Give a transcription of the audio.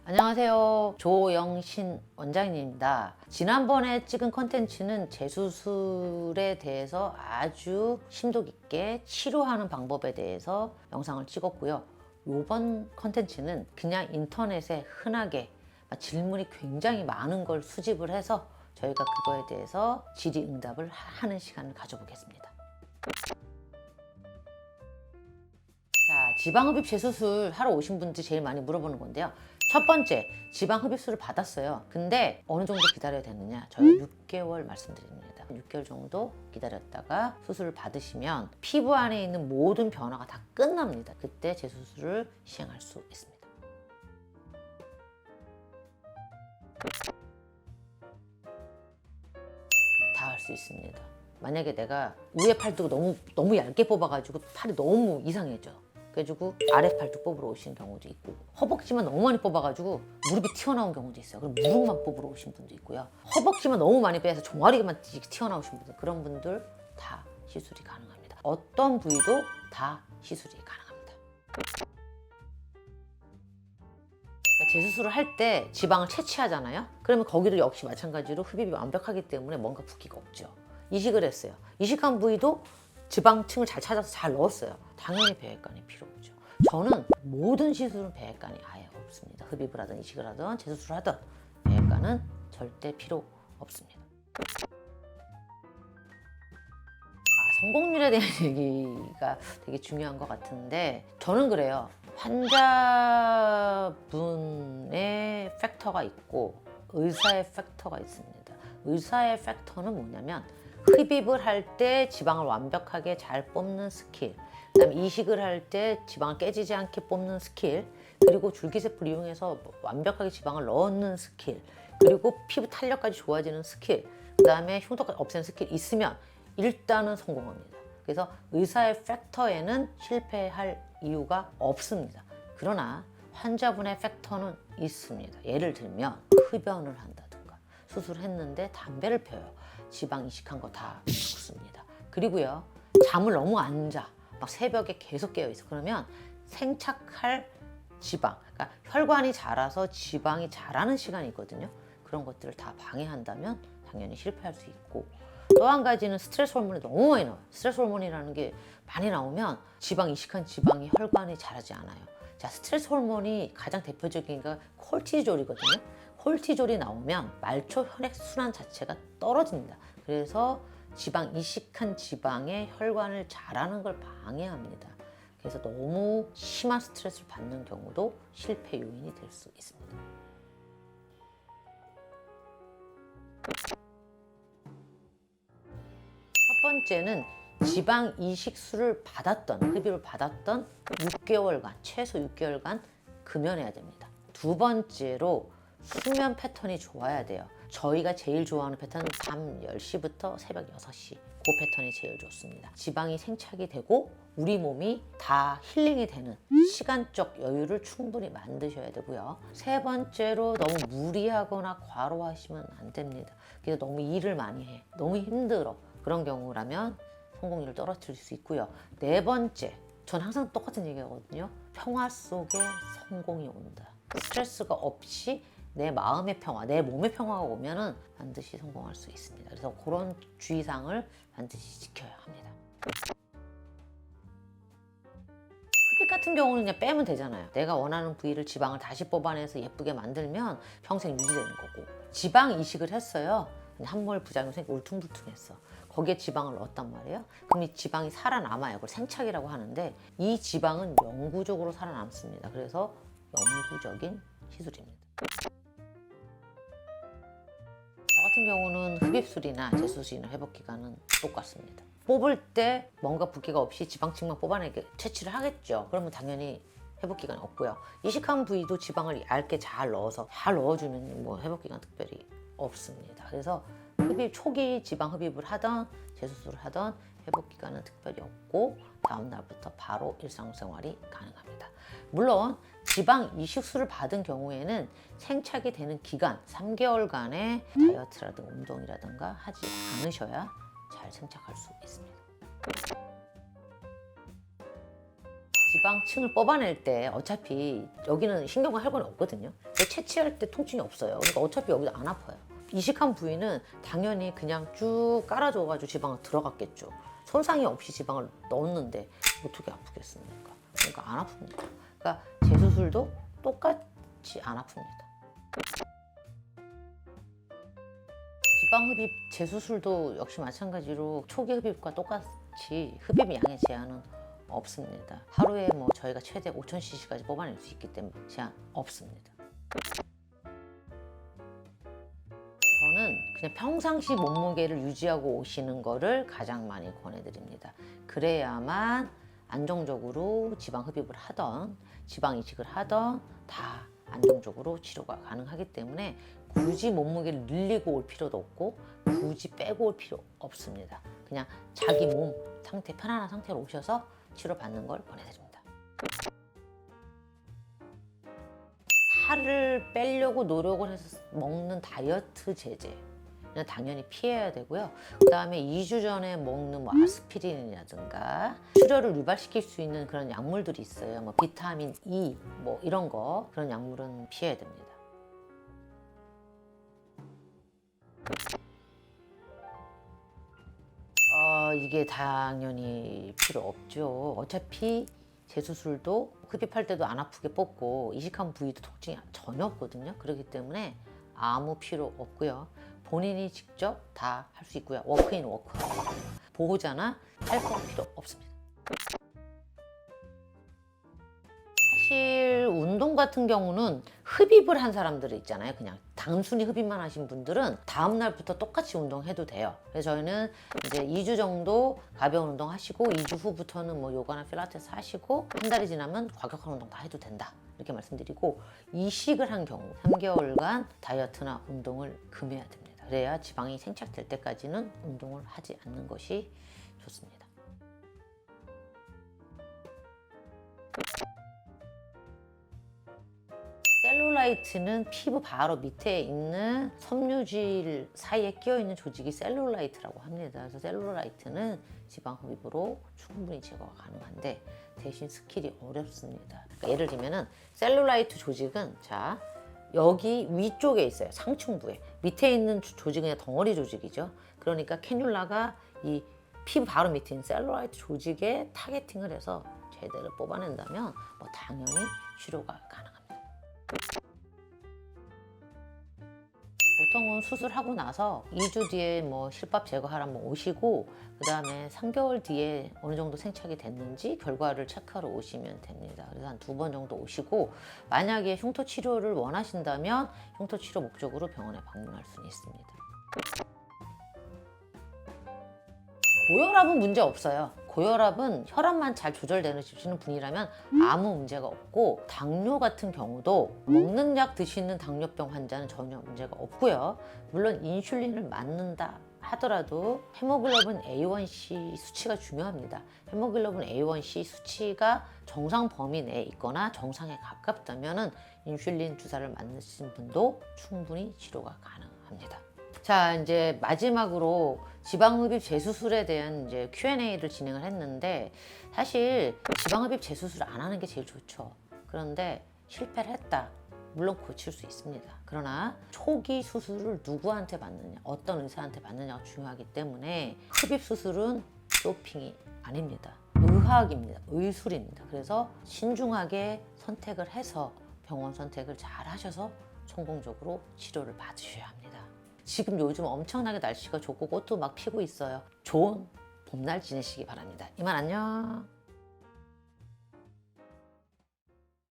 안녕하세요. 조영신 원장님입니다. 지난번에 찍은 컨텐츠는 재수술에 대해서 아주 심도 깊게 치료하는 방법에 대해서 영상을 찍었고요. 이번 컨텐츠는 그냥 인터넷에 흔하게 질문이 굉장히 많은 걸 수집을 해서 저희가 그거에 대해서 질의응답을 하는 시간을 가져보겠습니다. 자, 지방흡입 재수술 하러 오신 분들이 제일 많이 물어보는 건데요. 첫 번째, 지방흡입술을 받았어요. 근데 어느 정도 기다려야 되느냐? 저희 6개월 말씀드립니다. 6개월 정도 기다렸다가 수술을 받으시면 피부 안에 있는 모든 변화가 다 끝납니다. 그때 재수술을 시행할 수 있습니다. 다 할 수 있습니다. 만약에 내가 위에 팔뚝 너무 얇게 뽑아가지고 팔이 너무 이상해져. 그래가지고 아래 팔뚝 뽑으러 오시는 경우도 있고, 허벅지만 너무 많이 뽑아가지고 무릎이 튀어나온 경우도 있어요. 그럼 무릎만 뽑으러 오신 분도 있고요. 허벅지만 너무 많이 빼서 종아리만 튀어나오신 분들, 그런 분들 다 시술이 가능합니다. 어떤 부위도 다 시술이 가능합니다. 그러니까 재수술을 할 때 지방을 채취하잖아요. 그러면 거기도 역시 마찬가지로 흡입이 완벽하기 때문에 뭔가 붓기가 없죠. 이식을 했어요. 이식한 부위도 지방층을 잘 찾아서 잘 넣었어요. 당연히 배액관이 필요 없죠. 저는 모든 시술은 배액관이 아예 없습니다. 흡입을 하든 이식을 하든 재수술을 하든 배액관은 절대 필요 없습니다. 성공률에 대한 얘기가 되게 중요한 것 같은데, 저는 그래요. 환자분의 팩터가 있고 의사의 팩터가 있습니다. 의사의 팩터는 뭐냐면 흡입을 할 때 지방을 완벽하게 잘 뽑는 스킬, 그다음에 이식을 할 때 지방을 깨지지 않게 뽑는 스킬, 그리고 줄기세포를 이용해서 완벽하게 지방을 넣는 스킬, 그리고 피부 탄력까지 좋아지는 스킬, 그다음에 흉터까지 없애는 스킬 있으면 일단은 성공합니다. 그래서 의사의 팩터에는 실패할 이유가 없습니다. 그러나 환자분의 팩터는 있습니다. 예를 들면 흡연을 한다든가, 수술했는데 담배를 펴요. 지방 이식한 거 다 죽습니다. 그리고요, 잠을 너무 안 자. 막 새벽에 계속 깨어 있어. 그러면 생착할 지방, 그러니까 혈관이 자라서 지방이 자라는 시간이 있거든요. 그런 것들을 다 방해한다면 당연히 실패할 수 있고, 또 한 가지는 스트레스 호르몬이 너무 많이 나와요. 스트레스 호르몬이라는 게 많이 나오면 지방 이식한 지방이 혈관에 자라지 않아요. 자, 스트레스 호르몬이 가장 대표적인 게 콜티졸이거든요. 콜티졸이 나오면 말초 혈액 순환 자체가 떨어집니다. 그래서 지방 이식한 지방의 혈관을 자라는 걸 방해합니다. 그래서 너무 심한 스트레스를 받는 경우도 실패 요인이 될 수 있습니다. 첫 번째는 지방 이식술을 받았던, 흡입을 받았던 6개월간, 최소 6개월간 금연해야 됩니다. 두 번째로 수면 패턴이 좋아야 돼요. 저희가 제일 좋아하는 패턴은 밤 10시부터 새벽 6시. 그 패턴이 제일 좋습니다. 지방이 생착이 되고 우리 몸이 다 힐링이 되는 시간적 여유를 충분히 만드셔야 되고요. 세 번째로 너무 무리하거나 과로하시면 안 됩니다. 그래서 너무 일을 많이 해. 너무 힘들어. 그런 경우라면 성공률을 떨어뜨릴 수 있고요. 네 번째, 전 항상 똑같은 얘기하거든요. 평화 속에 성공이 온다. 스트레스가 없이 내 마음의 평화, 내 몸의 평화가 오면은 반드시 성공할 수 있습니다. 그래서 그런 주의사항을 반드시 지켜야 합니다. 흡입 같은 경우는 그냥 빼면 되잖아요. 내가 원하는 부위를 지방을 다시 뽑아내서 예쁘게 만들면 평생 유지되는 거고, 지방 이식을 했어요. 함몰 부작용이 생기고 울퉁불퉁했어. 거기에 지방을 넣었단 말이에요. 그럼 이 지방이 살아남아요. 그걸 생착이라고 하는데, 이 지방은 영구적으로 살아남습니다. 그래서 영구적인 시술입니다. 저 같은 경우는 흡입술이나 재수술이나 회복기간은 똑같습니다. 뽑을 때 뭔가 붓기가 없이 지방층만 뽑아내게 채취를 하겠죠. 그러면 당연히 회복기간이 없고요. 이식한 부위도 지방을 얇게 잘 넣어서 잘 넣어주면 뭐 회복기간 특별히 없습니다. 그래서 흡입 초기 지방 흡입을 하던 재수술을 하던 회복기간은 특별히 없고 다음 날부터 바로 일상생활이 가능합니다. 물론 지방 이식술을 받은 경우에는 생착이 되는 기간 3개월간의 다이어트라든가 운동이라든가 하지 않으셔야 잘 생착할 수 있습니다. 지방층을 뽑아낼 때 어차피 여기는 신경을 할 건 없거든요. 채취할 때 통증이 없어요. 그러니까 어차피 여기도 안 아파요. 이식한 부위는 당연히 그냥 쭉 깔아줘가지고 지방을 들어갔겠죠. 손상이 없이 지방을 넣었는데 어떻게 아프겠습니까? 그러니까 안 아픕니다. 그러니까 재수술도 똑같이 안 아픕니다. 지방흡입 재수술도 역시 마찬가지로 초기 흡입과 똑같이 흡입 양의 제한은 없습니다. 하루에 저희가 최대 5000cc까지 뽑아낼 수 있기 때문에 제한 없습니다. 저는 그냥 평상시 몸무게를 유지하고 오시는 거를 가장 많이 권해드립니다. 그래야만 안정적으로 지방 흡입을 하던 지방 이식을 하던 다 안정적으로 치료가 가능하기 때문에 굳이 몸무게를 늘리고 올 필요도 없고 굳이 빼고 올 필요 없습니다. 그냥 자기 몸 상태 편안한 상태로 오셔서 치료받는 걸 권해드립니다. 살을 빼려고 노력을 해서 먹는 다이어트 제제 당연히 피해야 되고요. 그 다음에 2주 전에 먹는 아스피린이라든가 출혈을 유발시킬 수 있는 그런 약물들이 있어요. 비타민 E 이런 거 그런 약물은 피해야 됩니다. 이게 당연히 필요 없죠. 어차피 재수술도 흡입할 때도 안 아프게 뽑고 이식한 부위도 통증이 전혀 없거든요. 그렇기 때문에 아무 필요 없고요. 본인이 직접 다 할 수 있고요. 워크인 워크아웃 보호자나 헬퍼 필요 없습니다. 사실 운동 같은 경우는 흡입을 한 사람들이 있잖아요. 그냥 단순히 흡입만 하신 분들은 다음 날부터 똑같이 운동해도 돼요. 그래서 저희는 이제 2주 정도 가벼운 운동 하시고 2주 후부터는 요가나 필라테스 하시고 한 달이 지나면 과격한 운동 다 해도 된다. 이렇게 말씀드리고 이식을 한 경우 3개월간 다이어트나 운동을 금해야 됩니다. 그래야 지방이 생착될 때까지는 운동을 하지 않는 것이 좋습니다. 셀룰라이트는 피부 바로 밑에 있는 섬유질 사이에 끼어있는 조직이 셀룰라이트라고 합니다. 그래서 셀룰라이트는 지방 흡입으로 충분히 제거가 가능한데 대신 스킬이 어렵습니다. 그러니까 예를 들면은 셀룰라이트 조직은 여기 위쪽에 있어요. 상층부에. 밑에 있는 조직은 그냥 덩어리 조직이죠. 그러니까 캐뉼라가 이 피부 바로 밑에 있는 셀룰라이트 조직에 타겟팅을 해서 제대로 뽑아낸다면 당연히 치료가 가능합니다. 보통은 수술하고 나서 2주 뒤에 실밥 제거하러 오시고 그 다음에 3개월 뒤에 어느 정도 생착이 됐는지 결과를 체크하러 오시면 됩니다. 그래서 한 2번 정도 오시고 만약에 흉터 치료를 원하신다면 흉터 치료 목적으로 병원에 방문할 수는 있습니다. 고혈압은 문제 없어요. 고혈압은 혈압만 잘 조절되시는 분이라면 아무 문제가 없고 당뇨 같은 경우도 먹는 약 드시는 당뇨병 환자는 전혀 문제가 없고요. 물론 인슐린을 맞는다 하더라도 헤모글로빈 A1C 수치가 중요합니다. 헤모글로빈 A1C 수치가 정상 범위 내에 있거나 정상에 가깝다면 인슐린 주사를 맞으신 분도 충분히 치료가 가능합니다. 자, 이제 마지막으로 지방흡입 재수술에 대한 이제 Q&A를 진행을 했는데 사실 지방흡입 재수술을 안 하는 게 제일 좋죠. 그런데 실패를 했다. 물론 고칠 수 있습니다. 그러나 초기 수술을 누구한테 받느냐, 어떤 의사한테 받느냐가 중요하기 때문에 흡입 수술은 도핑이 아닙니다. 의학입니다. 의술입니다. 그래서 신중하게 선택을 해서 병원 선택을 잘 하셔서 성공적으로 치료를 받으셔야 합니다. 지금 요즘 엄청나게 날씨가 좋고 꽃도 막 피고 있어요. 좋은 봄날 지내시기 바랍니다. 이만 안녕.